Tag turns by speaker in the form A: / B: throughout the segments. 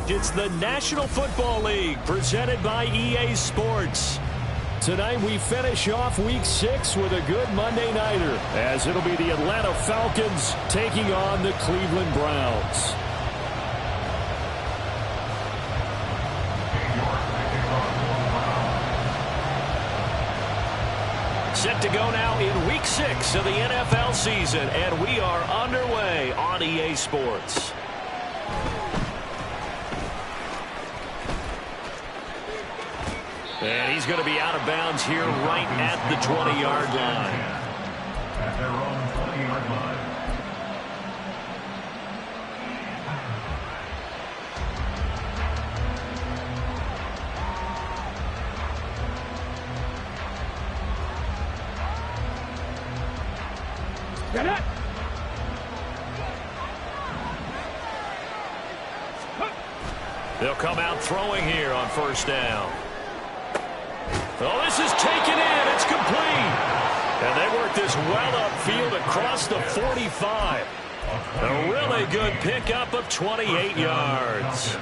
A: It's the National Football League presented by EA Sports. Tonight we finish off Week 6 with a good Monday nighter, as it'll be the Atlanta Falcons taking on the Cleveland Browns. Set to go now in Week 6 of the NFL season, and we are underway on EA Sports. And he's going to be out of bounds here right at the 20-yard line. At their own 20-yard line. Get it! They'll come out throwing here on first down. Oh, this is taken in. It's complete. And they work this well upfield across the 45. A really good pickup of 28 yards.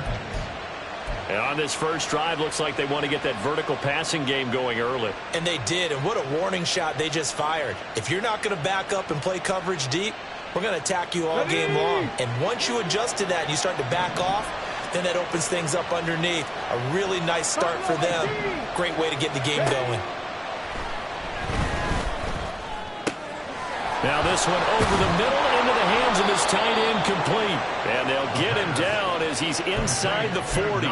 A: And on this first drive, looks like they want to get that vertical passing game going early.
B: And they did, and what a warning shot they just fired. If you're not going to back up and play coverage deep, we're going to attack you all game long. And once you adjust to that and you start to back off, then that opens things up underneath. A really nice start for them. Great way to get the game going.
A: Now this one over the middle into the hands of his tight end, complete. And they'll get him down as he's inside the 40.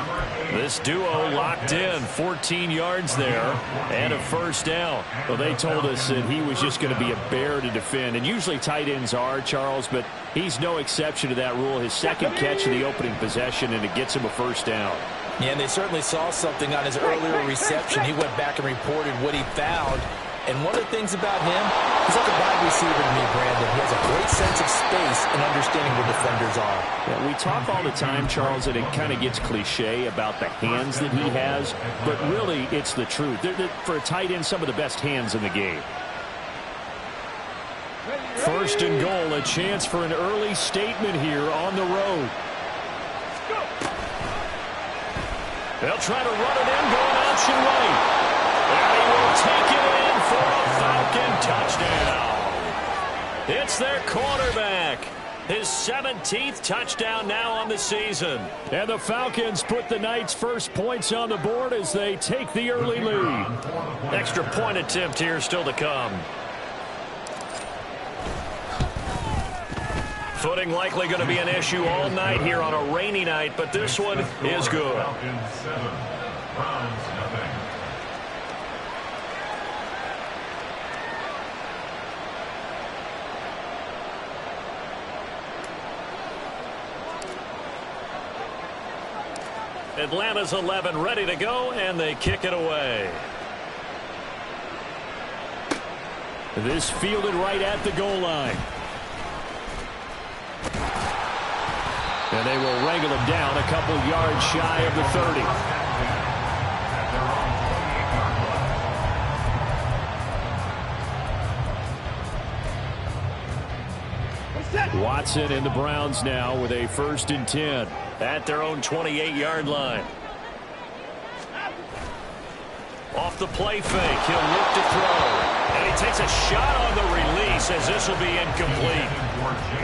A: This duo locked in, 14 yards there and a first down. Well, they told us that he was just going to be a bear to defend. And usually tight ends are, Charles, but he's no exception to that rule. His second catch of the opening possession, and it gets him a first down.
B: Yeah, and they certainly saw something on his earlier reception. He went back and reported what he found. And one of the things about him, he's like a wide receiver to me, Brandon. He has a great sense of space and understanding where defenders are.
A: Yeah, we talk all the time, Charles, and it kind of gets cliche about the hands that he has, but really it's the truth. They're, for a tight end, some of the best hands in the game. First and goal, a chance for an early statement here on the road. They'll try to run it in, going option right. And he will take it in for a Falcon touchdown. It's their quarterback. His 17th touchdown now on the season. And the Falcons put the Knights' first points on the board as they take the early lead. Extra point attempt here still to come. Footing likely going to be an issue all night here on a rainy night, but this one is good. Atlanta's 11 ready to go, and they kick it away. This fielded right at the goal line. And they will wrangle him down a couple yards shy of the 30. Watson and the Browns now with a 1st and 10 at their own 28-yard line. Off the play fake, he'll look to throw. And he takes a shot on the release as this will be incomplete.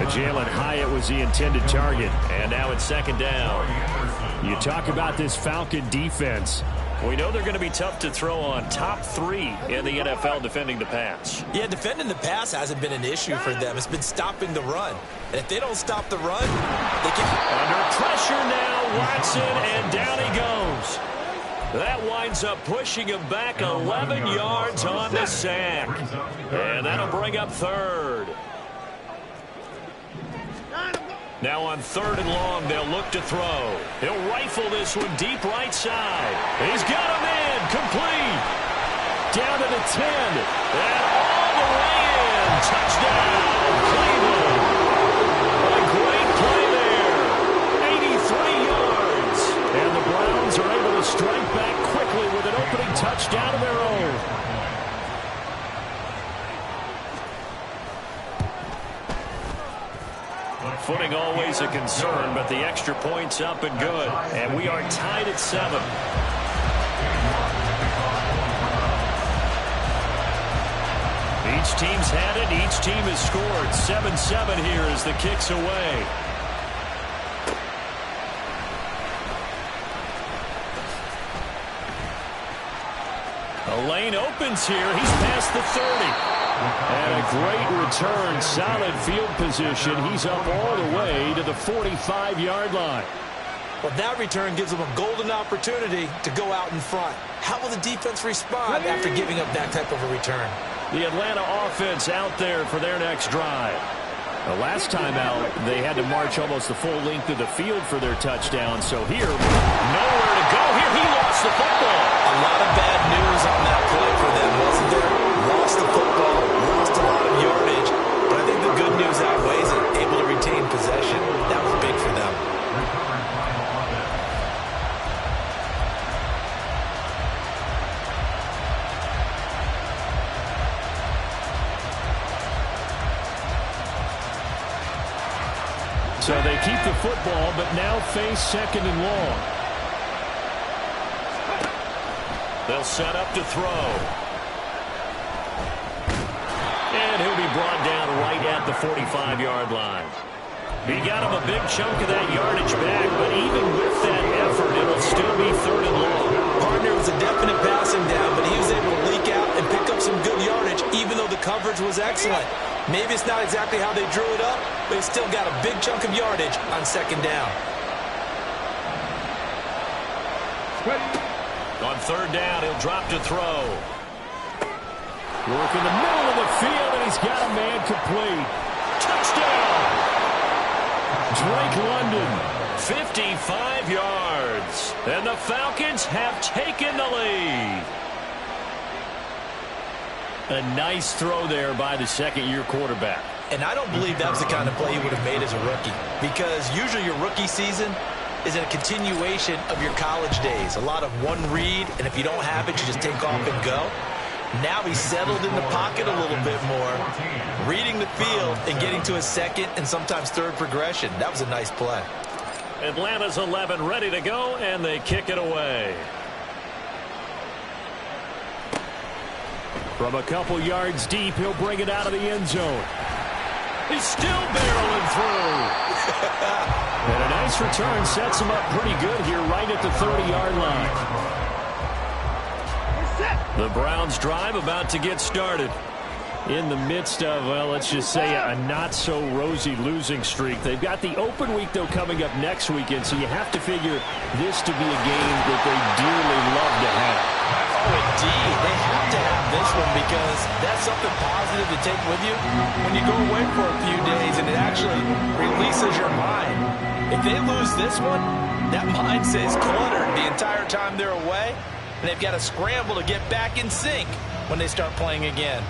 A: Jalen Hyatt was the intended target, and now it's 2nd down. You talk about this Falcon defense. We know they're going to be tough to throw on. Top 3 in the NFL defending the pass.
B: Yeah, defending the pass hasn't been an issue for them. It's been stopping the run. And if they don't stop the run, they can...
A: Under pressure now, Watson, and down he goes. That winds up pushing him back 11 yards on the sack. And that'll bring up third. Now on 3rd and long, they'll look to throw. He'll rifle this one deep right side. He's got him in. Complete. Down to the 10. And all the way in. Touchdown, Cleveland. A great play there. 83 yards. And the Browns are able to strike back quickly with an opening touchdown of their own. Footing always a concern, but the extra point's up and good. And we are tied at 7. Each team's had it. Each team has scored. 7-7 here as the kick's away. A lane opens here. He's past the 30. And a great return, solid field position. He's up all the way to the 45-yard line.
B: Well, that return gives them a golden opportunity to go out in front. How will the defense respond after giving up that type of a return?
A: The Atlanta offense out there for their next drive. The last time out, they had to march almost the full length of the field for their touchdown. So here, nowhere to go. Here, he lost the football.
B: A lot of bad news on that play for them, wasn't there? Lost the football, lost a lot of yardage. But I think the good news outweighs it. Able to retain possession. That was big for them.
A: So they keep the football, but now face 2nd and long. They'll set up to throw. And he'll be brought down right at the 45-yard line. He got him a big chunk of that yardage back, but even with that effort, it'll still be 3rd and long.
B: Partner was a definite passing down, but he was able to leak out and pick up some good yardage, even though the coverage was excellent. Maybe it's not exactly how they drew it up, but he still got a big chunk of yardage on 2nd down.
A: On 3rd down, he'll drop to throw. Work in the middle of the field, and he's got a man complete. Touchdown! Drake London, 55 yards. And the Falcons have taken the lead. A nice throw there by the 2nd-year quarterback.
B: And I don't believe that was the kind of play he would have made as a rookie, because usually your rookie season is a continuation of your college days. A lot of one read, and if you don't have it, you just take off and go. Now he's settled in the pocket a little bit more, reading the field and getting to his 2nd and sometimes 3rd progression. That was a nice play.
A: Atlanta's 11 ready to go, and they kick it away. From a couple yards deep, he'll bring it out of the end zone. He's still barreling through. And a nice return sets him up pretty good here right at the 30-yard line. The Browns drive about to get started. In the midst of, well, let's just say a not-so-rosy losing streak. They've got the open week, though, coming up next weekend, so you have to figure this to be a game that they dearly love to have.
B: Oh, indeed. They have to have this one because that's something positive to take with you when you go away for a few days, and it actually releases your mind. If they lose this one, that mind stays cluttered the entire time they're away, and they've got to scramble to get back in sync when they start playing again.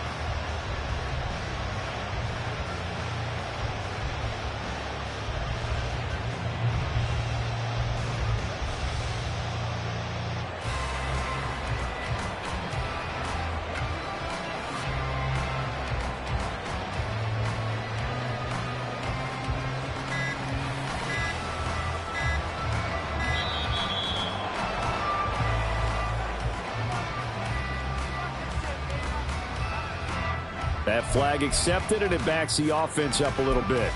A: That flag accepted, and it backs the offense up a little bit.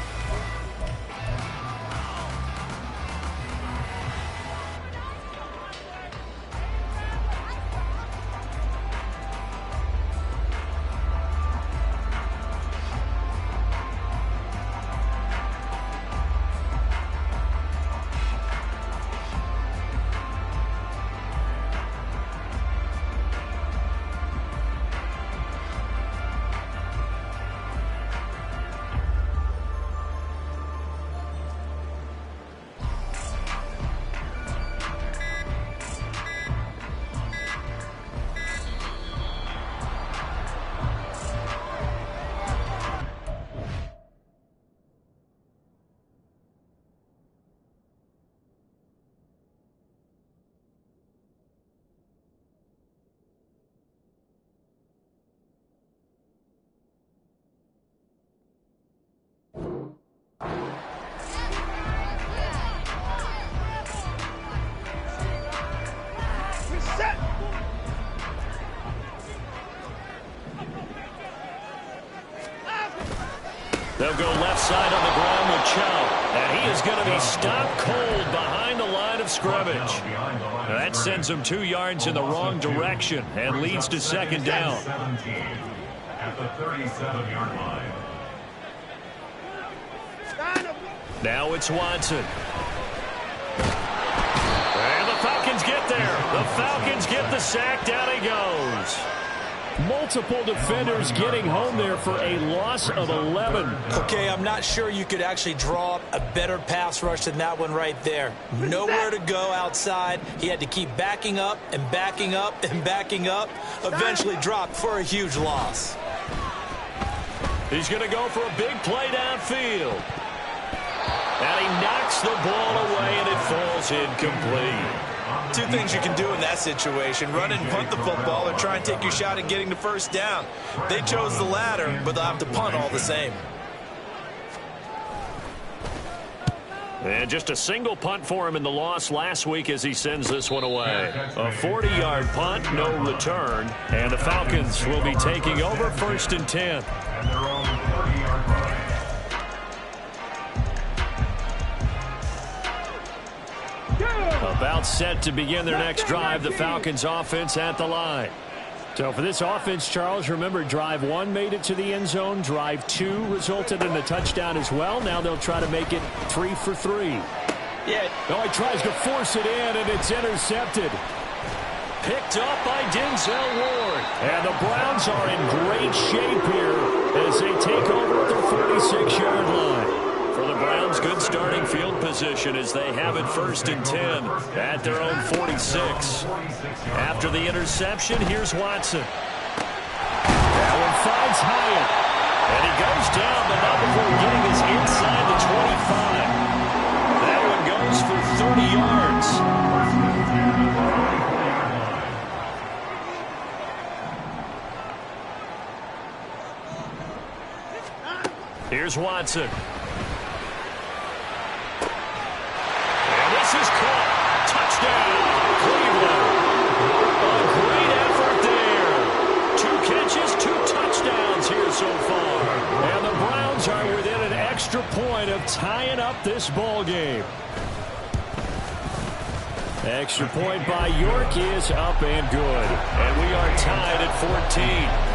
A: They'll go left side on the ground with Chubb. And he is going to be stopped cold behind the line of scrimmage. That sends him 2 yards in the wrong direction and leads to second down.
C: 17 at the 37-yard line.
A: Now it's Watson. And the Falcons get there. The Falcons get the sack. Down he goes. Multiple defenders getting home there for a loss of 11.
B: Okay, I'm not sure you could actually draw up a better pass rush than that one right there. Nowhere to go outside. He had to keep backing up and backing up and backing up. Eventually dropped for a huge loss.
A: He's going to go for a big play downfield. And he knocks the ball away, and it falls incomplete.
B: 2 things you can do in that situation: run and punt the football, or try and take your shot at getting the first down. They chose the latter, but they'll have to punt all the same.
A: And just a single punt for him in the loss last week as he sends this one away. A 40-yard punt, no return. And the Falcons will be taking over 1st and 10.
C: And their own 30-yard line.
A: About set to begin their next drive, the Falcons offense at the line. So for this offense, Charles, remember drive 1 made it to the end zone. Drive 2 resulted in a touchdown as well. Now they'll try to make it 3 for 3.
B: Yeah.
A: Oh, he tries to force it in, and it's intercepted. Picked up by Denzel Ward. And the Browns are in great shape here as they take over at their 46-yard line. For the Browns, good starting field position as they have it 1st and 10 at their own 46. After the interception, here's Watson. That one finds Hyatt. And he goes down, but not before getting his inside the 25. That one goes for 30 yards. Here's Watson. This is caught. Touchdown, Cleveland. A great effort there. 2 catches, 2 touchdowns here so far. And the Browns are within an extra point of tying up this ball game. Extra point by York is up and good. And we are tied at 14.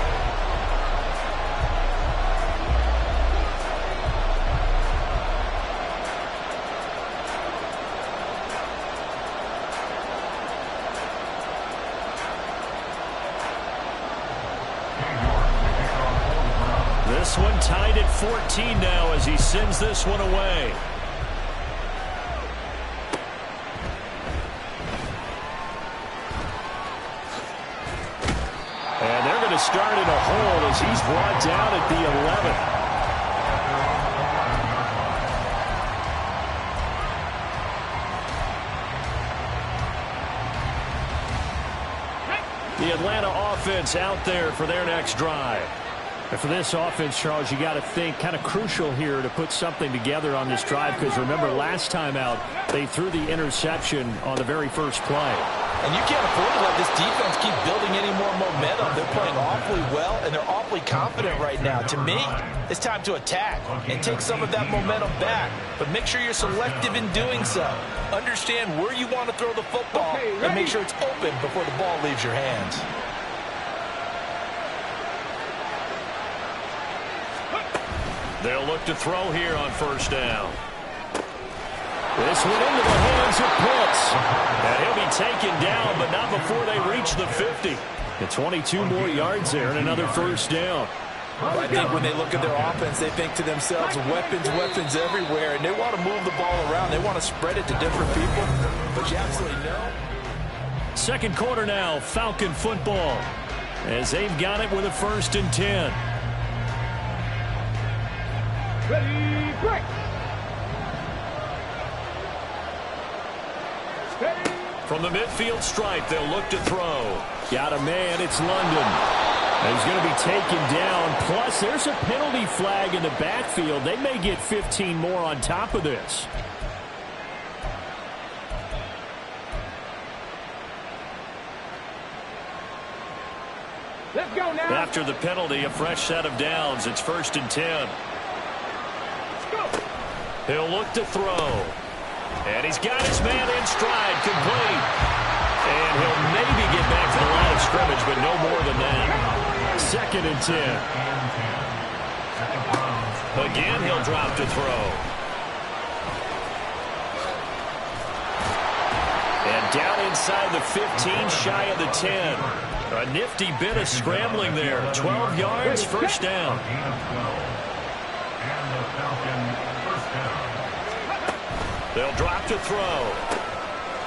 A: This one tied at 14 now as he sends this one away. And they're going to start in a hole as he's brought down at the 11. The Atlanta offense out there for their next drive. And for this offense, Charles, you got to think kind of crucial here to put something together on this drive, because remember last time out they threw the interception on the very first play.
B: And you can't afford to let this defense keep building any more momentum. They're playing awfully well, and they're awfully confident right now. To me, it's time to attack and take some of that momentum back. But make sure you're selective in doing so. Understand where you want to throw the football, and make sure it's open before the ball leaves your hands.
A: They'll look to throw here on 1st down. This one into the hands of Pitts. And he'll be taken down, but not before they reach the 50. And 22 more yards there and another 1st down.
B: Well, I think when they look at their offense, they think to themselves, weapons, weapons everywhere. And they want to move the ball around. They want to spread it to different people. But you absolutely know.
A: Second quarter now, Falcon football, as they've got it with a 1st and 10.
D: Ready, break.
A: From the midfield stripe, they'll look to throw. Got a man, it's London. And he's going to be taken down. Plus, there's a penalty flag in the backfield. They may get 15 more on top of this.
D: Let's go now.
A: After the penalty, a fresh set of downs. It's 1st and 10. He'll look to throw. And he's got his man in stride, complete. And he'll maybe get back to the line of scrimmage, but no more than that. 2nd and 10. Again, he'll drop to throw. And down inside the 15, shy of the 10. A nifty bit of scrambling there. 12 yards, first down. They'll drop to throw.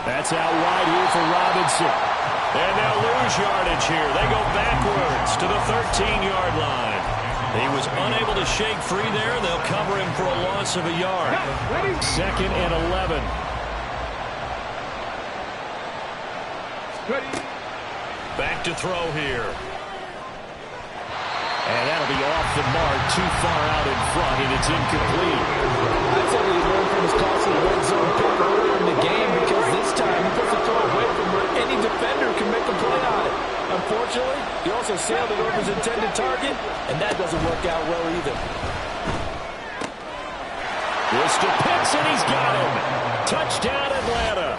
A: That's out wide here for Robinson. And they'll lose yardage here. They go backwards to the 13-yard line. He was unable to shake free there. They'll cover him for a loss of a yard. 2nd and 11. Back to throw here. And that'll be off the mark, too far out in front, and it's incomplete.
B: That's what he learned from his costly red zone pick earlier in the game, because this time he puts the throw away from where any defender can make a play on it. Unfortunately, he also sailed it over his intended target, and that doesn't work out well either.
A: This to Pitts, and he's got him. Touchdown, Atlanta.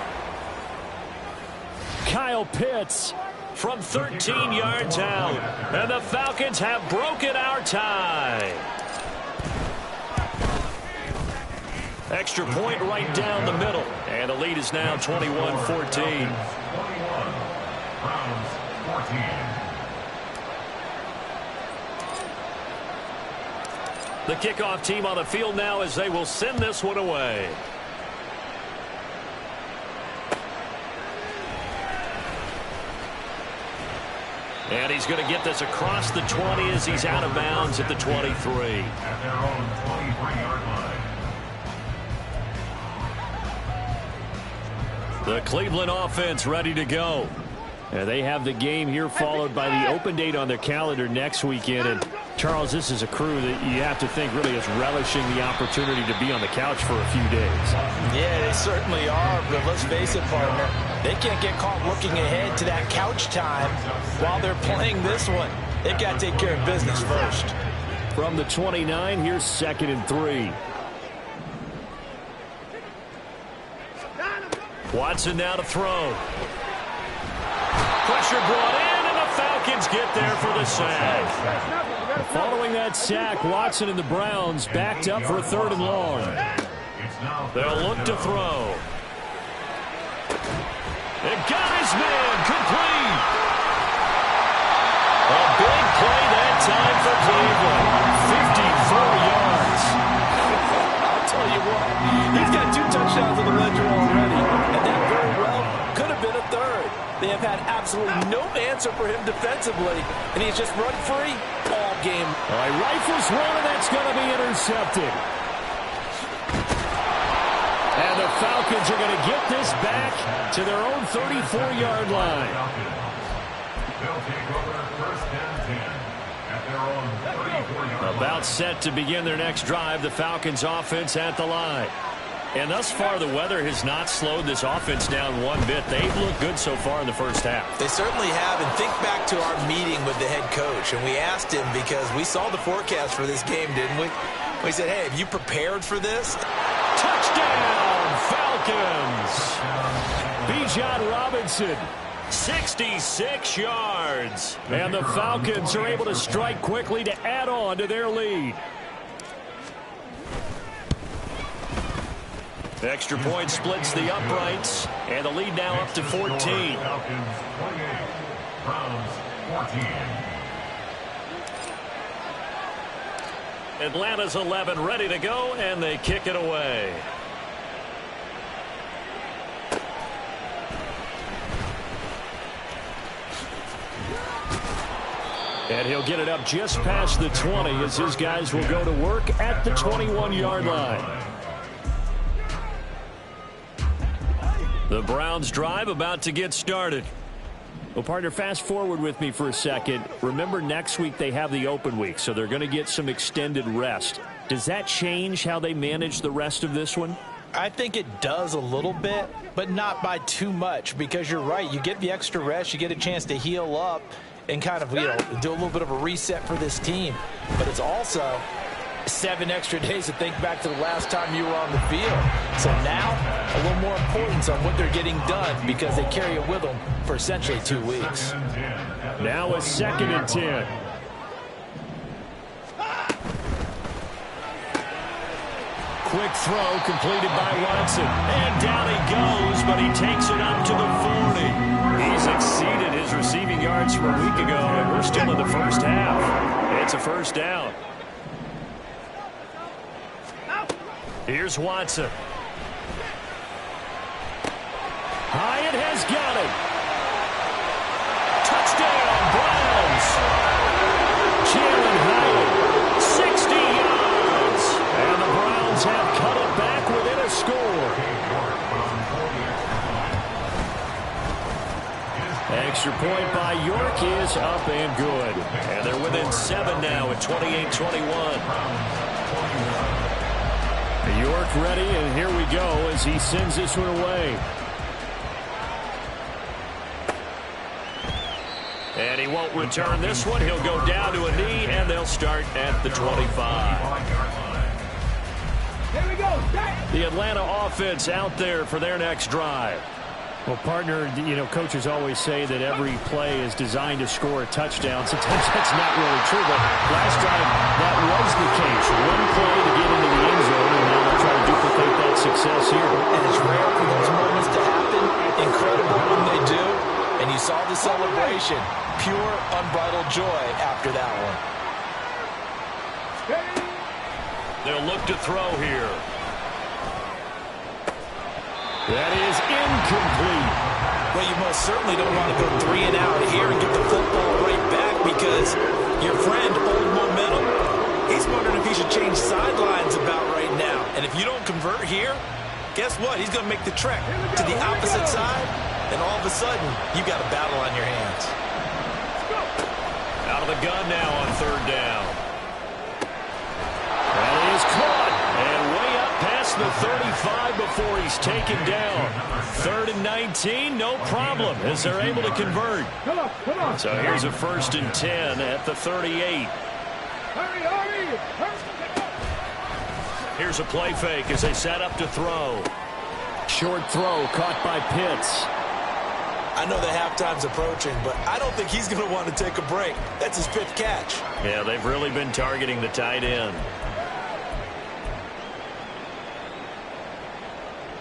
A: Kyle Pitts from 13 yards out. And the Falcons have broken our tie. Extra point right down the middle. And the lead is now 21-14. The kickoff team on the field now as they will send this one away. And he's going to get this across the 20 as he's out of bounds at the 23.
C: At their own 23-yard line.
A: The Cleveland offense ready to go. And they have the game here followed by the open date on their calendar next weekend. And Charles, this is a crew that you have to think really is relishing the opportunity to be on the couch for a few days.
B: Yeah, they certainly are, but let's face it, partner. They can't get caught looking ahead to that couch time while they're playing this one. They've got to take care of business first.
A: From the 29, here's 2nd and 3. Watson now to throw. Pressure brought in, and the Falcons get there for the sack. Following that sack, Watson and the Browns backed up for a 3rd and long. They'll look to throw. And got his man complete. A big play that time for Cleveland. 54 yards.
B: I'll tell you what, he's got 2 touchdowns on the ledger already, and that very well could have been a 3rd. They have had absolutely no answer for him defensively, and he's just run free all game.
A: All right, rifles one, and that's going to be intercepted. And the Falcons are going to get this back to their own 34-yard line.
C: They'll take over 1st and 10 at their own 34-yard line.
A: About set to begin their next drive, the Falcons offense at the line. And thus far, the weather has not slowed this offense down one bit. They've looked good so far in the first half.
B: They certainly have, and think back to our meeting with the head coach, and we asked him because we saw the forecast for this game, didn't we? We said, hey, have you prepared for this?
A: Touchdown, Falcons! Bijan Robinson, 66 yards. And the Falcons are able to strike quickly to add on to their lead. Extra point splits the uprights, and the lead now up to 14.
C: Falcons 28, Browns 14.
A: Atlanta's 11 ready to go, and they kick it away. And he'll get it up just past the 20 as his guys will go to work at the 21-yard line. The Browns drive about to get started. Well, partner, fast forward with me for a second. Remember, next week they have the open week, so they're going to get some extended rest. Does that change how they manage the rest of this one?
B: I think it does a little bit, but not by too much, because you're right. You get the extra rest, you get a chance to heal up and kind of, do a little bit of a reset for this team. But it's also 7 extra days to think back to the last time you were on the field. So now, a little more importance on what they're getting done because they carry it with them for essentially 2 weeks.
A: Now a 2nd and 10. Quick throw completed by Watson. And down he goes, but he takes it up to the 40. He's exceeded his receiving yards from a week ago, and we're still in the first half. It's a first down. Here's Watson. Hyatt has got it. Touchdown, Browns. Jalen Hyatt, 60 yards. And the Browns have cut it back within a score. Extra point by York is up and good. And they're within 7 now at 28-21. York ready, and here we go as he sends this one away. And he won't return this one. He'll go down to a knee, and they'll start at the 25.
D: Here we go.
A: The Atlanta offense out there for their next drive. Well, partner, coaches always say that every play is designed to score a touchdown. Sometimes that's not really true, but last drive, that was the case. One play to get into the end zone, and now they'll try to duplicate that success here.
B: And it's rare for those moments to happen. Incredible when they do. And you saw the celebration. Pure, unbridled joy after that one.
A: They'll look to throw here. That is incomplete.
B: Well, you most certainly don't want to go 3 and out here and get the football right back because your friend, Old Momentum, he's wondering if he should change sidelines about right now. And if you don't convert here, guess what? He's going to make the trek to the opposite side, and all of a sudden, you've got a battle on your hands.
A: Out of the gun now on 3rd down. That is caught. And way up past the 35 before he's taken down. 3rd and 19, no problem, as they're able to convert.
D: Come on.
A: So here's a 1st and 10 at the 38.
D: Hurry.
A: Here's a play fake as they set up to throw. Short throw caught by Pitts.
B: I know the halftime's approaching, but I don't think he's going to want to take a break. That's his 5th catch.
A: Yeah, they've really been targeting the tight end.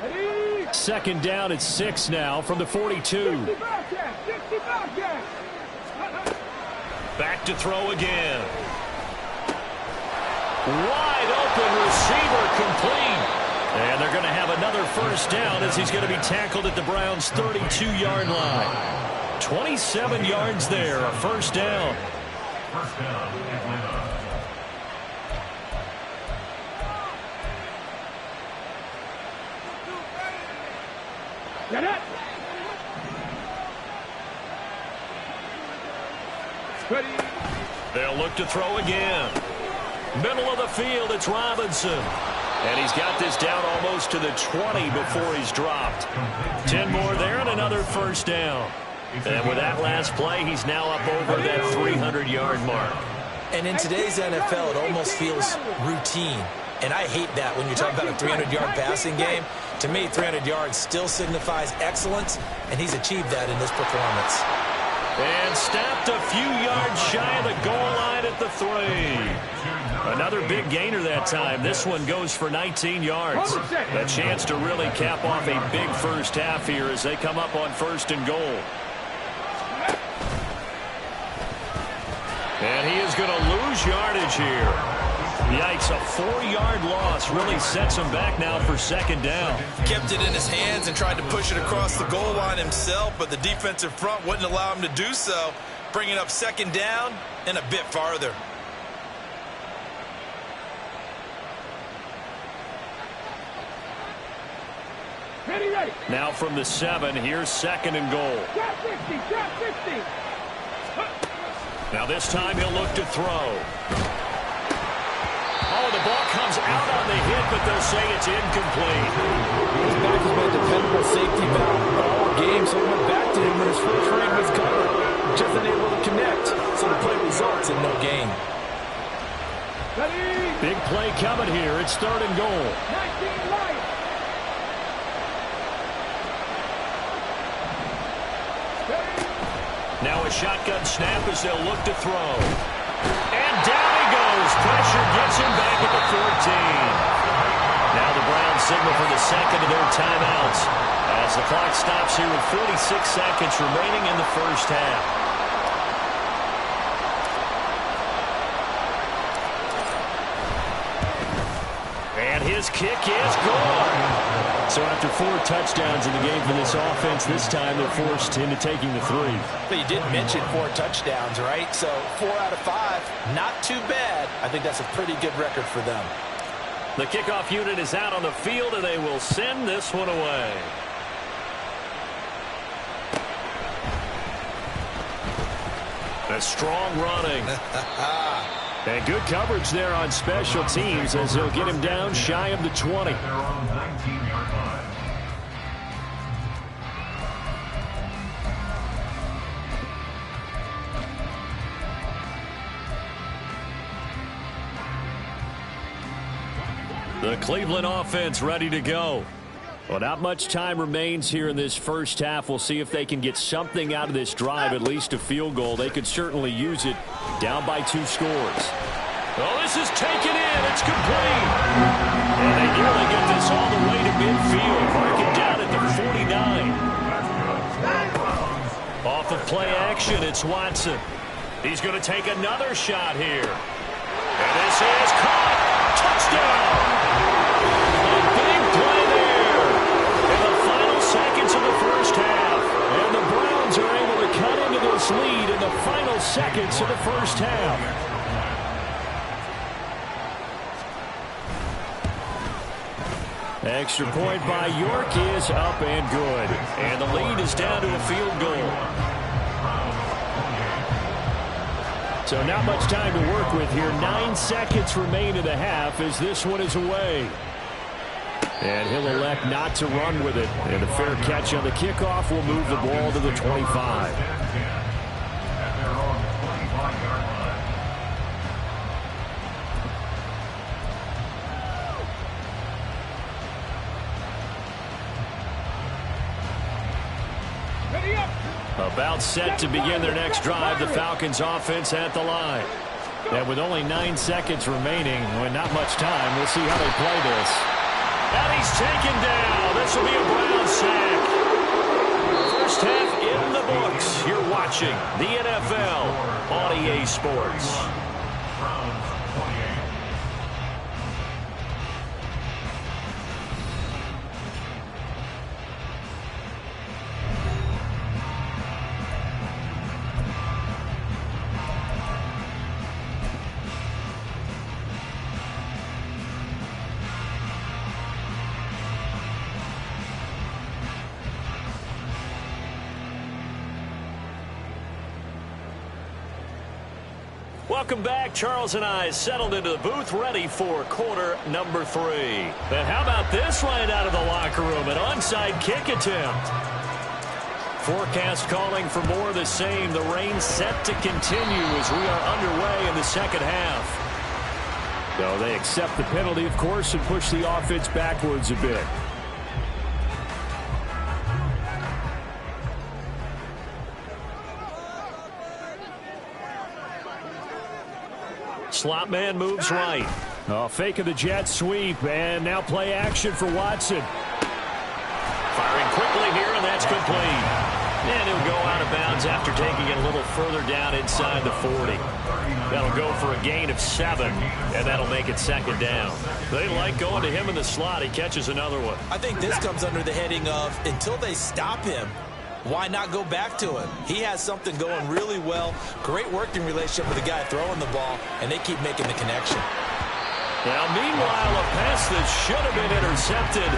D: Ready?
A: 2nd down at 6 now from the 42.
D: 65 catch.
A: Back to throw again. Wide open receiver complete. And they're going to have another 1st down as he's going to be tackled at the Browns' 32-yard line. 27 yards there, a 1st down.
C: First down, Atlanta.
D: Get it. Ready.
A: They'll look to throw again. Middle of the field, it's Robinson. And he's got this down almost to the 20 before he's dropped. 10 more there and another 1st down. And with that last play, he's now up over that 300-yard mark.
B: And in today's NFL, it almost feels routine. And I hate that when you're talking about a 300-yard passing game. To me, 300 yards still signifies excellence, and he's achieved that in this performance.
A: And stopped a few yards shy of the goal line at the 3. Another big gainer that time. This one goes for 19 yards. A chance to really cap off a big first half here as they come up on 1st and goal. And he is going to lose yardage here. Yikes, a 4-yard loss really sets him back now for 2nd down.
B: Kept it in his hands and tried to push it across the goal line himself, but the defensive front wouldn't allow him to do so, bringing up 2nd down and a bit farther.
D: Ready.
A: Now from the 7, here's 2nd and goal.
D: Trap 50.
A: Now this time he'll look to throw. Oh, the ball comes out on the hit, but they'll say it's incomplete.
B: His back has been a dependable safety valve all game, so he went back to him when his first ring was covered. Just unable to connect, so the play results in no gain.
D: Ready.
A: Big play coming here. It's 3rd and goal.
D: 19 right.
A: Now a shotgun snap as they'll look to throw. And down he goes. Pressure gets him back at the 14. Now the Browns signal for the second of their timeouts as the clock stops here with 46 seconds remaining in the first half. And his kick is good. So after 4 touchdowns in the game for this offense, this time they're forced into taking the 3.
B: But you did mention 4 touchdowns, right? So 4 out of 5, not too bad. I think that's a pretty good record for them.
A: The kickoff unit is out on the field, and they will send this one away. A strong running. And good coverage there on special teams as they'll get him down shy of the 20.
C: They're on 19-yard line.
A: The Cleveland offense ready to go. Well, not much time remains here in this first half. We'll see if they can get something out of this drive, at least a field goal. They could certainly use it, down by 2 scores. Oh, this is taken in. It's complete. And they nearly get this all the way to midfield. Mark it down at the 49. Off of play action, it's Watson. He's going to take another shot here. And this is caught. Touchdown. A big play there in the final seconds of the first half. And the Browns are able to cut into this lead in the final seconds of the first half. Extra point by York is up and good. And the lead is down to a field goal. So not much time to work with here. 9 seconds remain in the half as this one is away. And he'll elect not to run with it. And a fair catch on the kickoff will move the ball to the 25. About set to begin their next drive, the Falcons offense at the line. And with only 9 seconds remaining, with not much time, we'll see how they play this. And he's taken down. This will be a Brown sack. First half in the books. You're watching the NFL on EA Sports. Welcome back. Charles and I settled into the booth, ready for quarter number 3. And how about this right out of the locker room? An onside kick attempt. Forecast calling for more of the same. The rain set to continue as we are underway in the second half. So they accept the penalty, of course, and push the offense backwards a bit. Slot man moves right. Fake of the jet sweep, and now play action for Watson. Firing quickly here, and that's complete. And he'll go out of bounds after taking it a little further down inside the 40. That'll go for a gain of 7, and that'll make it second down. They like going to him in the slot. He catches another one.
B: I think this comes under the heading of until they stop him, why not go back to him? He has something going really well. Great working relationship with the guy throwing the ball, and they keep making the connection.
A: Now, meanwhile, a pass that should have been intercepted,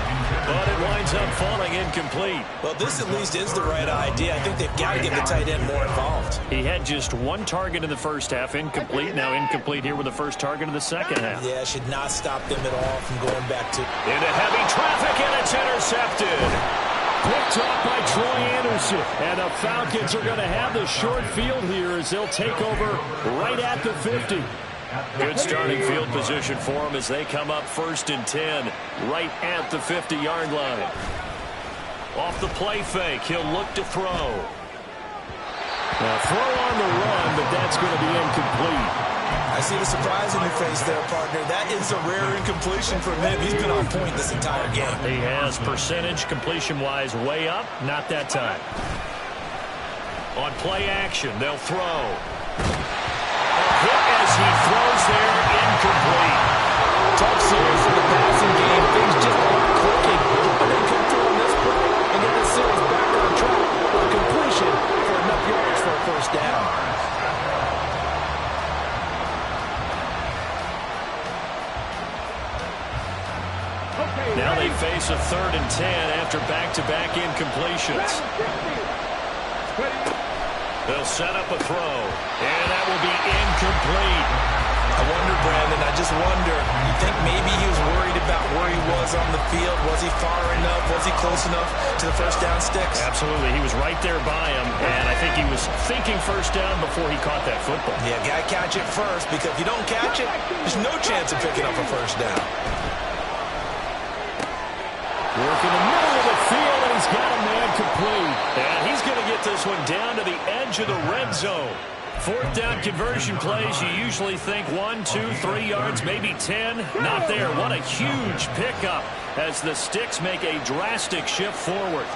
A: but it winds up falling incomplete.
B: Well, this at least is the right idea. I think they've got to get the tight end more involved.
A: He had just 1 target in the first half, incomplete. Now incomplete here with the first target of the second half.
B: Yeah, should not stop them at all from going back to...
A: Into heavy traffic, and it's intercepted. Picked off by Troy Anderson. And the Falcons are going to have the short field here as they'll take over right at the 50. Good starting field position for them as they come up 1st and 10, right at the 50-yard line. Off the play fake, he'll look to throw. Now throw on the run, but that's going to be incomplete.
B: I see the surprise in your face there, partner. That is a rare incompletion from him. He's been on point this entire game.
A: He has percentage completion-wise way up, not that time. On play action, they'll throw. Hit as he throws there, incomplete.
B: Tough series for the passing game. Things just aren't clicking. But they come through on this play and get the series back on track with a completion for enough yards for a first down.
A: Now they face a 3rd and 10 after back-to-back incompletions. They'll set up a throw, and that will be incomplete.
B: I wonder, Brandon, I just wonder, you think maybe he was worried about where he was on the field? Was he far enough? Was he close enough to the first down sticks?
A: Absolutely. He was right there by him, and I think he was thinking first down before he caught that football.
B: Yeah, got to catch it first, because if you don't catch it, there's no chance of picking up a first down.
A: Work in the middle of the field, and he's got a man complete. And he's going to get this one down to the edge of the red zone. 4th down conversion plays, you usually think 1, 2, 3 yards, maybe 10. Not there. What a huge pickup as the Sticks make a drastic shift forward.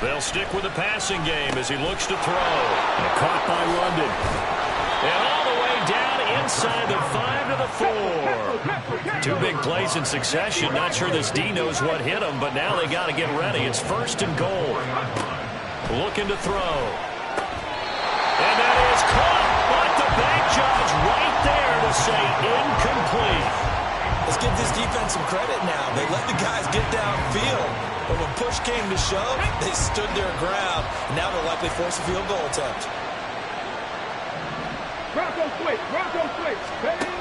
A: They'll stick with the passing game as he looks to throw. And caught by London. And all the way down inside the 5 to the 4. 2 big plays in succession. Not sure this D knows what hit him, but now they got to get ready. It's 1st and goal. Looking to throw. And that is caught, but the bank judge right there to say incomplete.
B: Let's give this defense some credit now. They let the guys get downfield, but when push came to shove, they stood their ground. And now they'll likely force a field goal attempt.
D: Bronco switch. Bronco switch. Ready?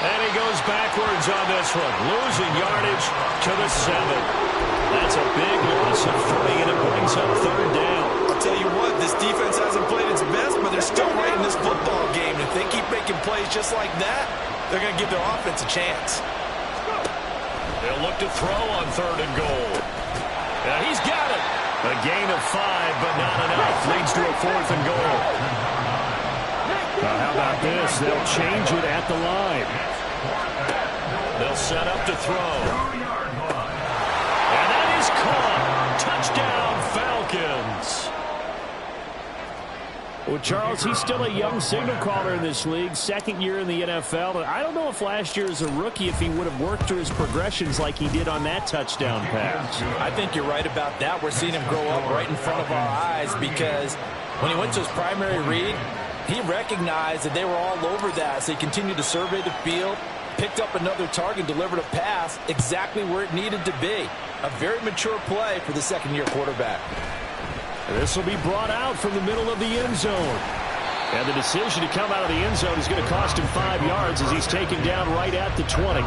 A: And he goes backwards on this one, losing yardage to the 7. That's a big loss of 3, and it brings up 3rd down.
B: I'll tell you what, this defense hasn't played its best, but they're still right in this football game. If they keep making plays just like that, they're going to give their offense a chance.
A: They'll look to throw on 3rd and goal. And he's got it. A gain of 5, but not enough. Leads to a 4th and goal. How about this? They'll change it at the line. They'll set up to throw. And that is caught. Touchdown, Falcons.
E: Well, Charles, he's still a young signal caller in this league, 2nd year in the NFL. I don't know if last year as a rookie if he would have worked through his progressions like he did on that touchdown pass.
B: I think you're right about that. We're seeing him grow up right in front of our eyes because when he went to his primary read, he recognized that they were all over that, so he continued to survey the field, picked up another target, delivered a pass exactly where it needed to be. A very mature play for the 2nd-year quarterback.
E: This will be brought out from the middle of the end zone. And the decision to come out of the end zone is going to cost him 5 yards as he's taken down right at the 20.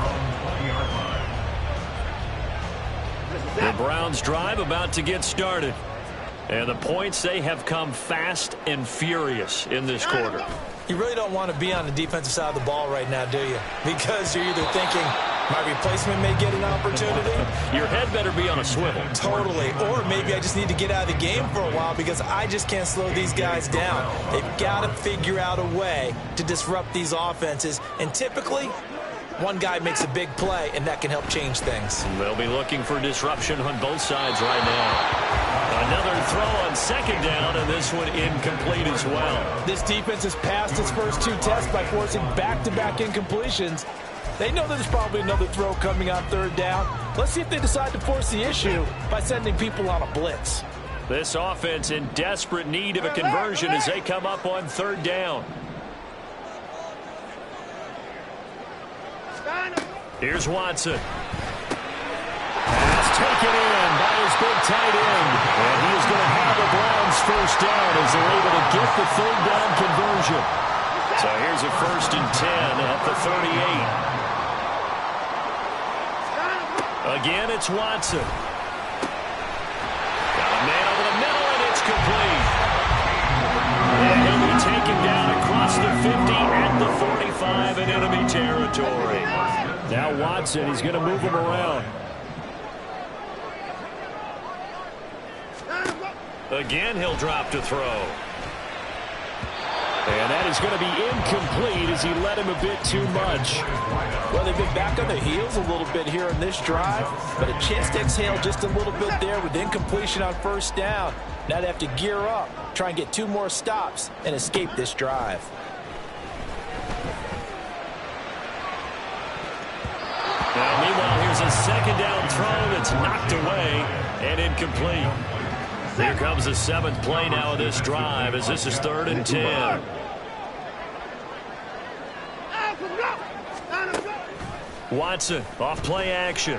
A: The Browns drive about to get started. And the points, they have come fast and furious in this quarter.
B: You really don't want to be on the defensive side of the ball right now, do you? Because you're either thinking, my replacement may get an opportunity.
A: Your head better be on a swivel.
B: Totally. Or maybe I just need to get out of the game for a while because I just can't slow these guys down. They've got to figure out a way to disrupt these offenses. And typically, one guy makes a big play, and that can help change things.
A: They'll be looking for disruption on both sides right now. Another throw on 2nd down, and this one incomplete as well.
B: This defense has passed its first 2 tests by forcing back-to-back incompletions. They know there's probably another throw coming on 3rd down. Let's see if they decide to force the issue by sending people on a blitz.
A: This offense in desperate need of a conversion as they come up on 3rd down. Here's Watson. Pass taken in by his big tight end. And he is going to have the Browns first down as they're able to get the 3rd down conversion. So here's a 1st and 10 at the 38. Again, it's Watson. Got a man over the middle, and it's complete. And he'll be take him down across the 50 at the 45 in enemy territory.
E: Now Watson, he's going to move him around.
A: Again, he'll drop to throw.
E: And that is going to be incomplete as he let him a bit too much.
B: Well, they've been back on their heels a little bit here in this drive, but a chance to exhale just a little bit there with incompletion on first down. Now they have to gear up, try and get 2 more stops, and escape this drive.
A: Now, meanwhile, here's a second down throw that's knocked away and incomplete. Here comes the 7th play now of this drive as this is 3rd and 10. Watson, off play action.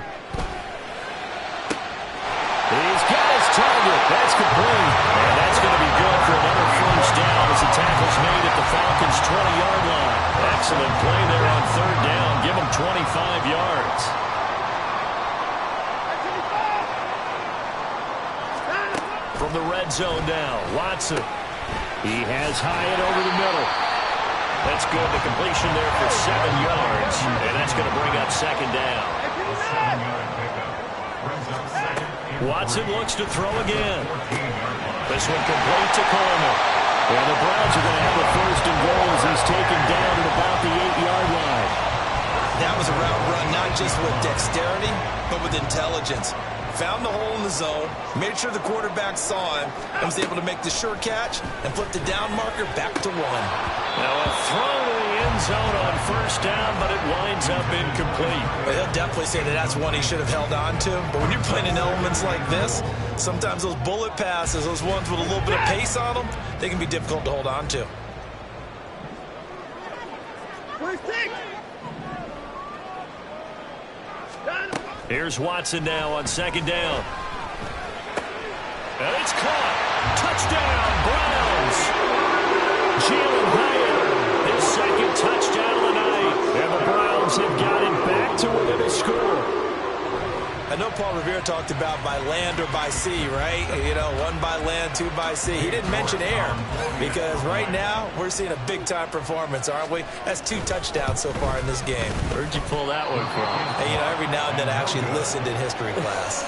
A: He's got his target. That's complete. And that's going to be good for another first down as the tackle's made at the Falcons' 20-yard line. Excellent play there on 3rd down. Give him 25 yards. From the red zone now, Watson.
E: He has Hyatt over the middle.
A: That's good. The completion there for 7 yards. And that's going to bring up 2nd down. Watson looks to throw again. This one complete to Coleman.
E: And the Browns are going to have a 1st and goal as he's taken down at about the 8-yard line.
B: That was a route run not just with dexterity, but with intelligence. Found the hole in the zone, made sure the quarterback saw him, and was able to make the sure catch and flip the down marker back to 1.
A: Now a throw to the end zone on 1st down, but it winds up incomplete.
B: Well, he'll definitely say that that's one he should have held on to. But when you're playing in elements like this, sometimes those bullet passes, those ones with a little bit of pace on them, they can be difficult to hold on to.
A: Here's Watson now on 2nd down. And it's caught. Touchdown, Browns. Jalen Hyatt, his 2nd touchdown of the night. And the Browns have got it back to within a score.
B: I know Paul Revere talked about by land or by sea, right? You know, 1 by land, 2 by sea. He didn't mention air because right now we're seeing a big-time performance, aren't we? That's 2 touchdowns so far in this game.
A: Where'd you pull that one from?
B: Hey, you know, every now and then I actually listened in history class.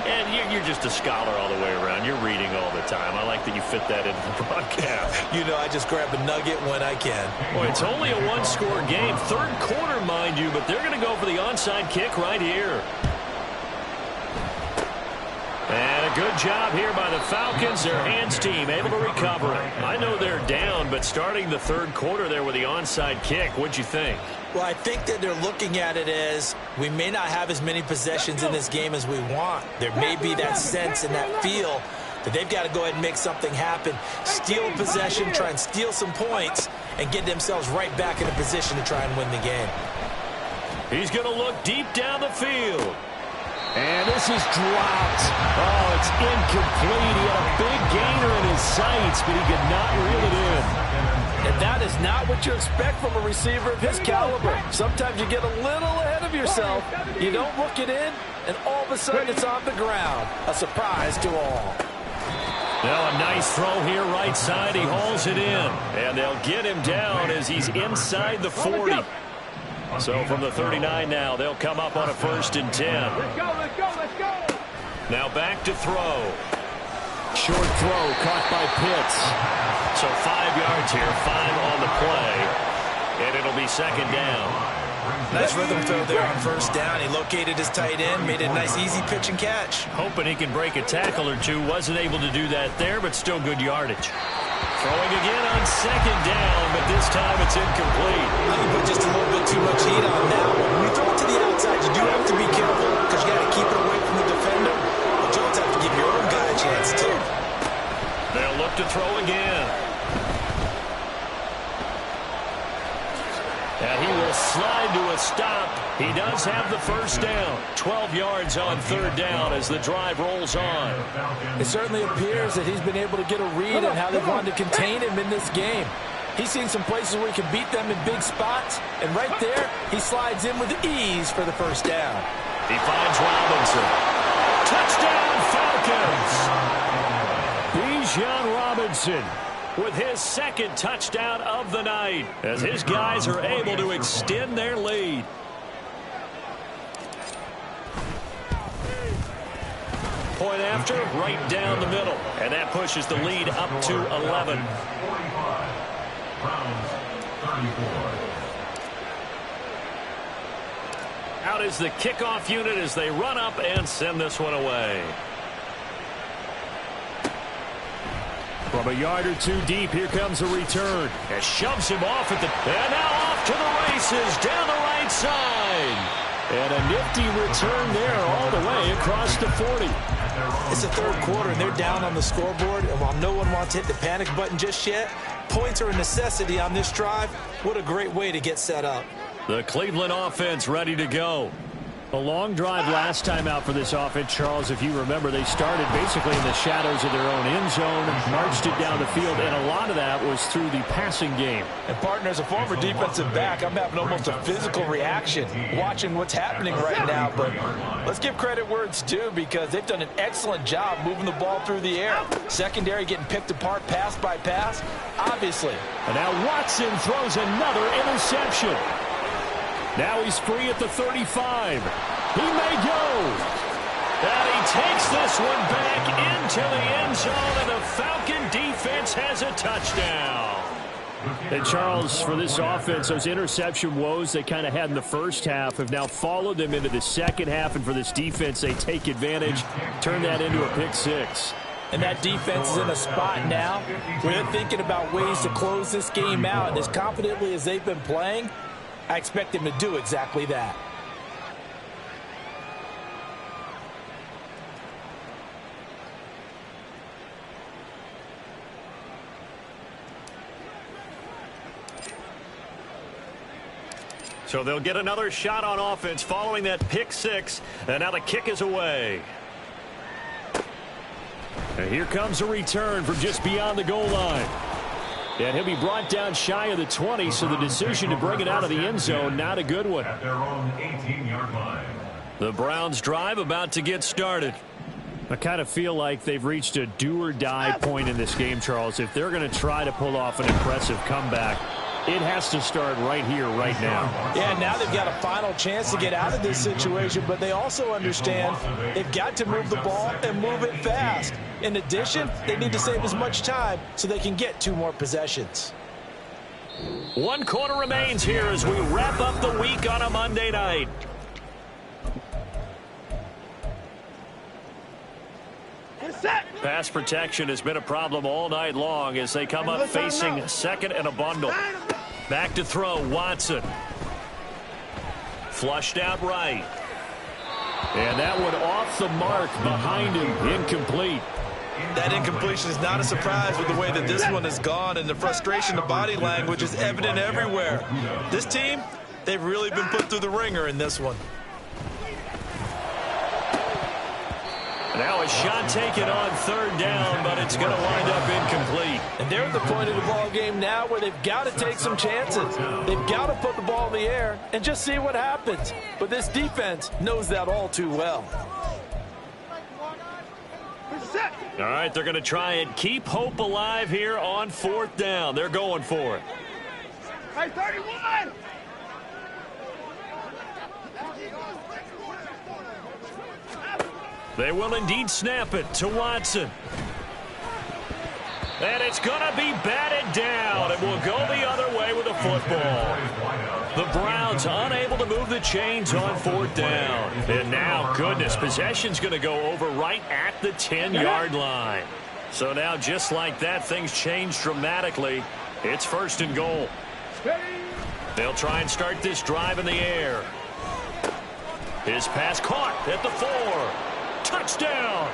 A: And you're just a scholar all the way around. You're reading all the time. I like that you fit that into the broadcast.
B: You know, I just grab a nugget when I can.
A: Boy, it's only a 1-score game. 3rd quarter, mind you, but they're going to go for the onside kick right here. And a good job here by the Falcons. Their hands team able to recover it. I know they're down, but starting the 3rd quarter there with the onside kick, what'd you think?
B: Well, I think that they're looking at it as we may not have as many possessions in this game as we want. There may be that sense and that feel that they've got to go ahead and make something happen. Steal a possession, try and steal some points, and get themselves right back in a position to try and win the game.
A: He's going to look deep down the field.
E: And this is dropped. Oh, it's incomplete. He had a big gainer in his sights, but he could not reel it in.
B: And that is not what you expect from a receiver of his caliber. Sometimes you get a little ahead of yourself. You don't look it in, and all of a sudden it's on the ground. A surprise to all.
A: Now a nice throw here right side. He hauls it in. And they'll get him down as he's inside the 40. So from the 39 now, they'll come up on a 1st and 10.
D: Let's go, let's go, let's go.
A: Now back to throw.
E: Short throw caught by Pitts.
A: So 5 yards here, 5 on the play. And it'll be 2nd down.
B: Nice rhythm throw there on 1st down. He located his tight end, made a nice easy pitch and catch.
A: Hoping he can break a tackle or two. Wasn't able to do that there, but still good yardage. Throwing again on 2nd down, but this time it's incomplete.
B: I think put just a little bit too much heat on that one. When you throw it to the outside, you do have to be careful because you got to keep it away from the defender. But you also have to give your own guy a chance too.
A: They'll look to throw again. And he will slide to a stop. He does have the 1st down. 12 yards on 3rd down as the drive rolls on.
B: It certainly appears that he's been able to get a read on how they've wanted to contain him in this game. He's seen some places where he can beat them in big spots. And right there, he slides in with ease for the 1st down.
A: He finds Robinson. Touchdown, Falcons!
E: Bijan Robinson.
A: with his second touchdown of the night as his guys are able to extend their lead. Point after, right down the middle. And that pushes the lead up to 11.
C: 45. Browns 34.
A: Out is the kickoff unit as they run up and send this one away. From a yard or two deep, here comes a return. It shoves him off at the... And now off to the races down the right side. And a nifty return there all the way across the 40.
B: It's the third quarter, and they're down on the scoreboard. And while no one wants to hit the panic button just yet, points are a necessity on this drive. What a great way to get set up.
A: The Cleveland offense ready to go.
E: A long drive last time out for this offense, Charles. If you remember, they started basically in the shadows of their own end zone, marched it down the field, and a lot of that was through the passing game.
B: And, partner, as a former defensive back, I'm having almost a physical reaction watching what's happening right now. But let's give credit where it's due because they've done an excellent job moving the ball through the air. Secondary getting picked apart pass by pass, obviously.
E: And now Watson throws another interception. Now he's free at the 35. He may go.
A: And he takes this one back into the end zone, and the Falcon defense has a touchdown.
E: And, Charles, for this offense, those interception woes they kind of had in the first half have now followed them into the second half, and for this defense, they take advantage, turn that into a pick six.
B: And that defense is in a spot now where they're thinking about ways to close this game out, and as confidently as they've been playing, I expect them to do exactly that.
A: So they'll get another shot on offense following that pick six, and now the kick is away. And here comes a return from just beyond the goal line. And he'll be brought down shy of the 20, so the decision to bring it out of the end zone, not a good one.
C: At their own 18-yard line.
A: The Browns drive about to get started.
E: I kind of feel like they've reached a do-or-die point in this game, Charles. If they're going to try to pull off an impressive comeback, it has to start right here, right now.
B: Yeah, now they've got a final chance to get out of this situation, but they also understand they've got to move the ball and move it fast. In addition, they need to save as much time so they can get 2 more possessions.
A: 1 quarter remains here as we wrap up the week on a Monday night. Pass protection has been a problem all night long as they come up facing second and a bundle. Back to throw, Watson. Flushed out right.
E: And that one off the mark behind him, incomplete.
B: That incompletion is not a surprise with the way that this one has gone, and the frustration, the body language is evident everywhere. This team, they've really been put through the ringer in this one.
A: Now a shot taken on third down, but it's going to wind up incomplete.
B: And they're at the point of the ball game now where they've got to take some chances. They've got to put the ball in the air and just see what happens. But this defense knows that all too well.
A: All right, they're going to try and keep hope alive here on fourth down. They're going for it.
D: Hey, 31!
A: They will indeed snap it to Watson. And it's going to be batted down. It will go the other way with the football. The Browns unable to move the chains on fourth down. And now, goodness, possession's going to go over right at the 10-yard line. So now, just like that, things change dramatically. It's first and goal. They'll try and start this drive in the air. His pass caught at the 4. Touchdown!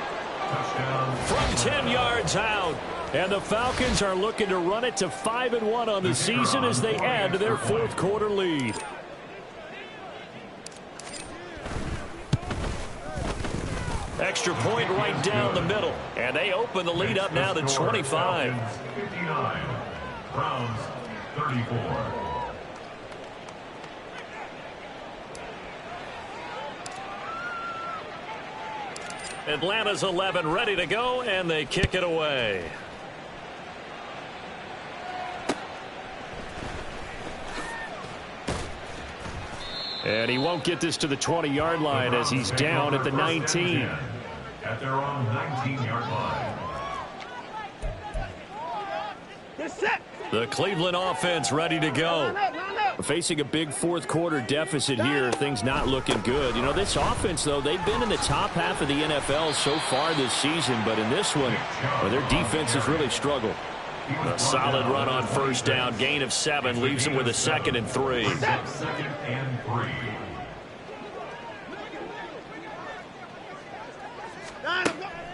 A: From 10 yards out. And the Falcons are looking to run it to 5-1 on the season as they add to their fourth quarter lead. Extra point right down the middle. And they open the lead up now to 25.
C: 59. Browns 34.
A: Atlanta's 11 ready to go, and they kick it away.
E: And he won't get this to the 20-yard line as he's down at the 19.
C: At their own 19-yard line.
A: The Cleveland offense ready to go.
E: We're facing a big fourth-quarter deficit here. Things not looking good. You know, this offense, though, they've been in the top half of the NFL so far this season, but in this one, well, their defense has really struggled.
A: A solid run on first down. Gain of 7 leaves him with a 2nd and 3.
C: Second and 3.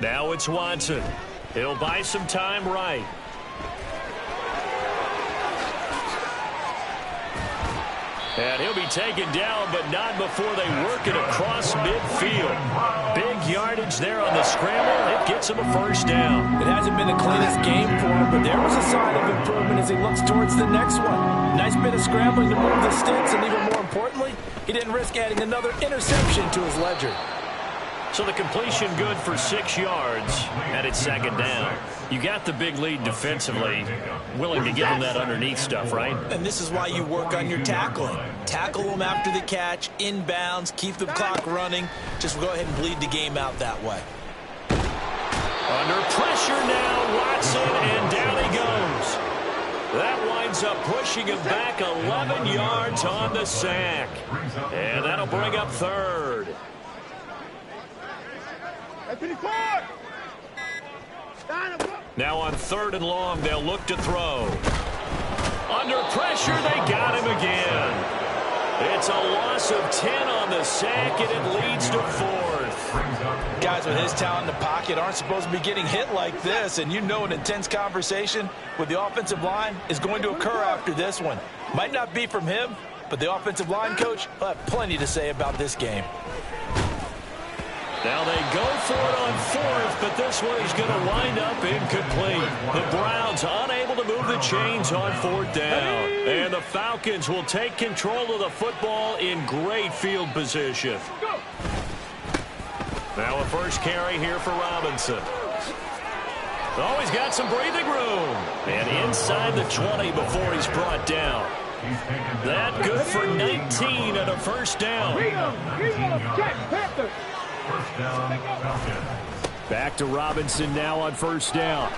A: Now it's Watson. He'll buy some time right. And he'll be taken down, but not before they work it across midfield. Big yardage there on the scramble. It gets him a first down.
B: It hasn't been the cleanest game for him, but there was a sign of improvement as he looks towards the next one. Nice bit of scrambling to move the sticks, and even more importantly, he didn't risk adding another interception to his ledger.
A: So the completion good for 6 yards, and it's 2nd down. You got the big lead defensively, willing to give them that underneath stuff, right?
B: And this is why you work on your tackling. Tackle them after the catch, inbounds, keep the clock running. Just go ahead and bleed the game out that way.
A: Under pressure now, Watson, and down he goes. That winds up pushing him back 11 yards on the sack. And that'll bring up 3rd. Now on 3rd and long, they'll look to throw. Under pressure, they got him again. It's a loss of 10 on the sack, and it leads to 4th.
B: Guys with his talent in the pocket aren't supposed to be getting hit like this, and you know an intense conversation with the offensive line is going to occur after this one. Might not be from him, but the offensive line coach will have plenty to say about this game.
A: Now they go for it on 4th, but this one is going to wind up incomplete. The Browns unable to move the chains on 4th down. And the Falcons will take control of the football in great field position. Now a first carry here for Robinson. Oh, he's got some breathing room. And inside the 20 before he's brought down. That good for 19 and a first down.
C: First down, Falcons.
E: Back to Robinson now on first down.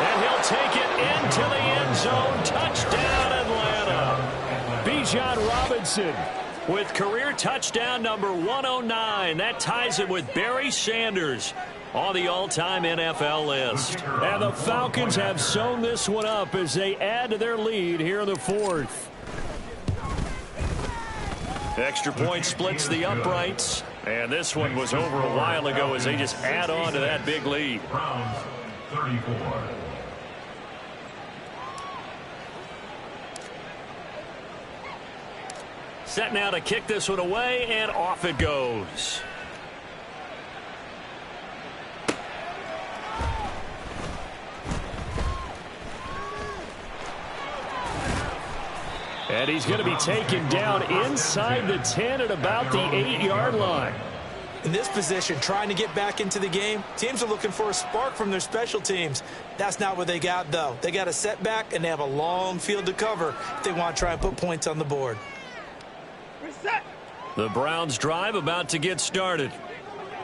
A: And he'll take it into the end zone. Touchdown, Atlanta. Bijan Robinson with career touchdown number 109. That ties him with Barry Sanders on the all-time NFL list. And the Falcons have sewn this one up as they add to their lead here in the 4th. Extra point splits the uprights. And this one was over a while ago as they just add on to that big lead.
C: Browns, 34.
A: Set now to kick this one away, and off it goes. And he's going to be taken down inside the 10 at about the 8-yard line.
B: In this position, trying to get back into the game, teams are looking for a spark from their special teams. That's not what they got, though. They got a setback, and they have a long field to cover if they want to try and put points on the board.
A: The Browns drive about to get started.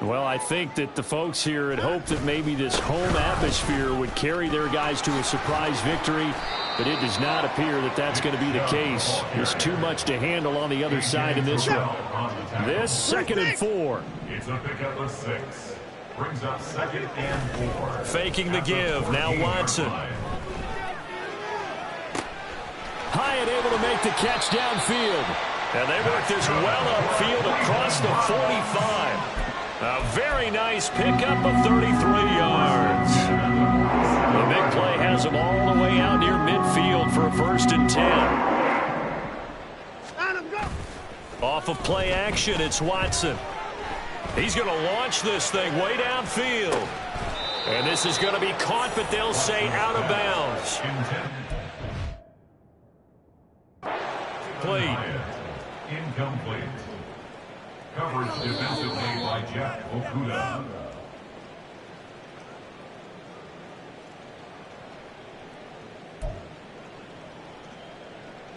E: Well, I think that the folks here had hoped that maybe this home atmosphere would carry their guys to a surprise victory, but it does not appear that that's going to be the case. There's too much to handle on the other side in this one. This 2nd and 4.
C: It's a pickup of 6. Brings up 2nd and 4.
A: Faking the give. Now Watson.
E: Hyatt able to make the catch downfield.
A: And they work this well upfield across the 45. A very nice pickup of 33 yards. The big play has them all the way out near midfield for a 1st and 10. Off of play action, it's Watson. He's going to launch this thing way downfield. And this is going to be caught, but they'll say out of bounds. Played.
C: Incomplete. Coverage defensively by Jeff Okuda.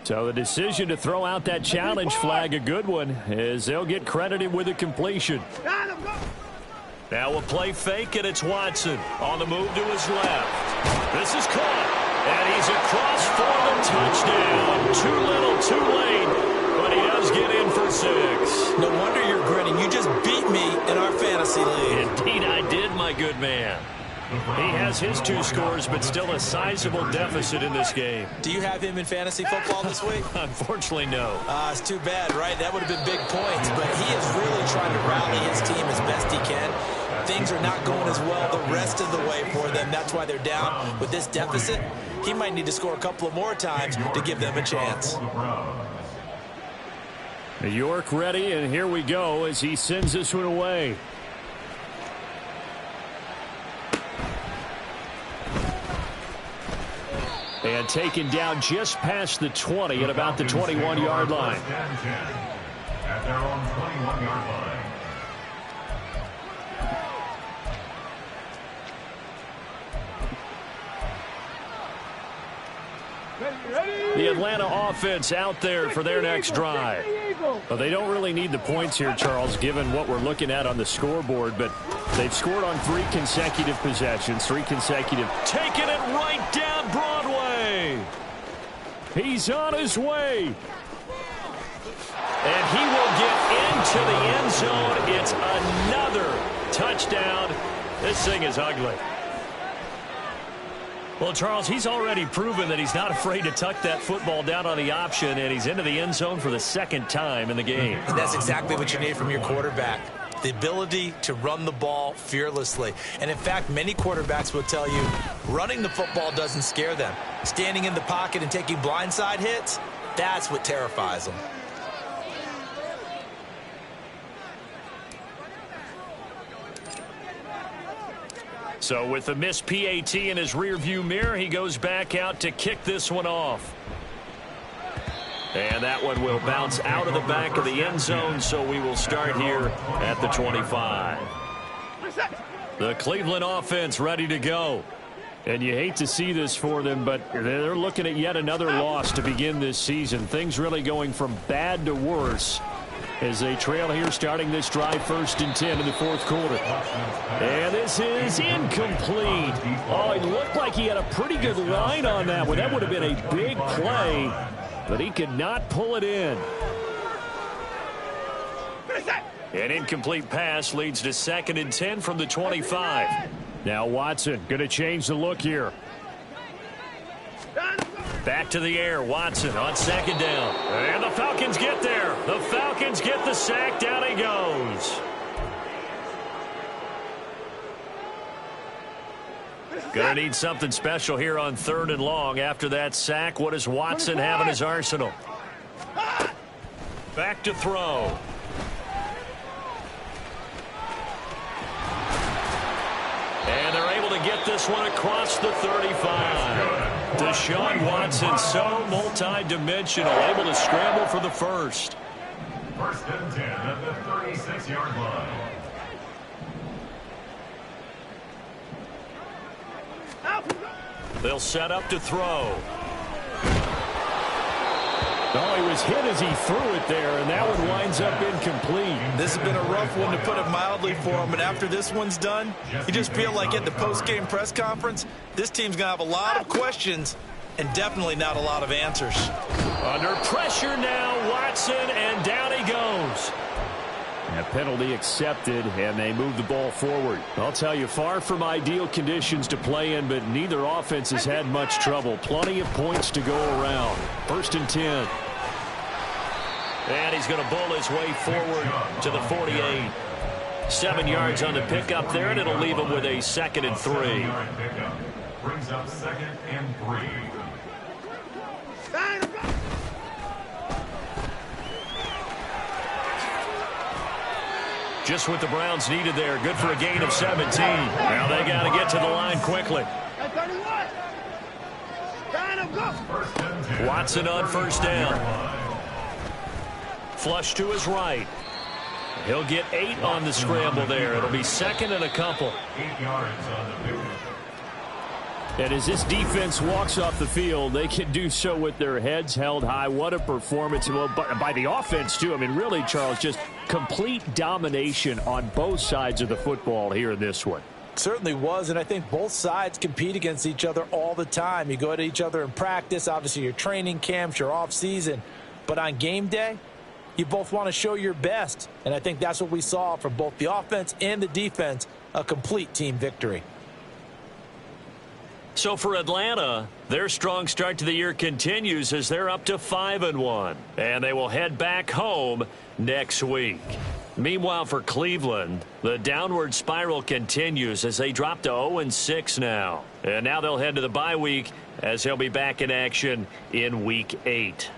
E: So the decision to throw out that challenge flag, a good one, as they'll get credited with a completion.
A: Now a play fake, and it's Watson on the move to his left. This is caught, and he's across for the touchdown. Too little, too late, but he does get in for 6.
B: No wonder you're grinning. You just beat me in our fantasy league.
A: Indeed I did, my good man.
E: He has his 2 scores, but still a sizable deficit in this game.
B: Do you have him in fantasy football this week?
E: Unfortunately, no.
B: It's too bad, right? That would have been big points, but he is really trying to rally his team as best he can. Things are not going as well the rest of the way for them. That's why they're down with this deficit. He might need to score a couple of more times to give them a chance.
E: New York ready, and here we go as he sends this one away. And taken down just past the 20 at about the 21-yard line.
C: At their own 21-yard line.
E: The Atlanta offense out there for their next drive. Well, they don't really need the points here, Charles, given what we're looking at on the scoreboard, but they've scored on 3 consecutive possessions, 3 consecutive.
A: Taking it right down Broadway.
E: He's on his way.
A: And he will get into the end zone. It's another touchdown. This thing is ugly. Well, Charles, he's already proven that he's not afraid to tuck that football down on the option, and he's into the end zone for the 2nd time in the game.
B: And that's exactly what you need from your quarterback. The ability to run the ball fearlessly. And in fact, many quarterbacks will tell you running the football doesn't scare them. Standing in the pocket and taking blindside hits, that's what terrifies them.
A: So with the missed PAT in his rearview mirror, he goes back out to kick this one off. And that one will bounce out of the back of the end zone, so we will start here at the 25. The Cleveland offense ready to go.
E: And you hate to see this for them, but they're looking at yet another loss to begin this season. Things really going from bad to worse as they trail here starting this drive 1st and 10 in the 4th quarter. And this is incomplete. Oh, it looked like he had a pretty good line on that one. That would have been a big play, but he could not pull it in.
A: An incomplete pass leads to 2nd and 10 from the 25.
E: Now Watson going to change the look here.
A: Back to the air, Watson on 2nd down. And the Falcons get there. The Falcons get the sack. Down he goes. Gonna need something special here on 3rd and long. After that sack, what does Watson have in his arsenal? Back to throw. And they're able to get this one across the 35. Deshaun Watson, so multi-dimensional, able to scramble for the 1st.
C: 1st and 10 at the 36-yard line.
A: They'll set up to throw.
E: Oh, he was hit as he threw it there, and that one winds up incomplete.
B: This has been a rough one, to put it mildly, for him. And after this one's done, you just feel like at the post-game press conference, this team's going to have a lot of questions and definitely not a lot of answers.
A: Under pressure now, Watson, and down he goes.
E: A penalty accepted, and they move the ball forward. I'll tell you, far from ideal conditions to play in, but neither offense has had much trouble. Plenty of points to go around. 1st and 10.
A: And he's going to bull his way forward to the 48. 7 yards on the pickup there, and it'll leave him with a 2nd and 3.
C: Brings up 2nd and 3.
A: Just what the Browns needed there. Good for a gain of 17. Now they got to get to the line quickly. Watson on 1st down. Flush to his right. He'll get 8 on the scramble there. It'll be 2nd and a couple.
C: 8 yards on the pickup.
E: And as this defense walks off the field, they can do so with their heads held high. What a performance by the offense, too. I mean, really, Charles, just complete domination on both sides of the football here in this one.
B: Certainly was, and I think both sides compete against each other all the time. You go at each other in practice, obviously your training camps, your off-season, but on game day, you both want to show your best, and I think that's what we saw from both the offense and the defense, a complete team victory.
A: So for Atlanta, their strong start to the year continues as they're up to 5-1, and they will head back home next week. Meanwhile, for Cleveland, the downward spiral continues as they drop to 0-6 now. And now they'll head to the bye week as they'll be back in action in Week 8.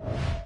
C: off.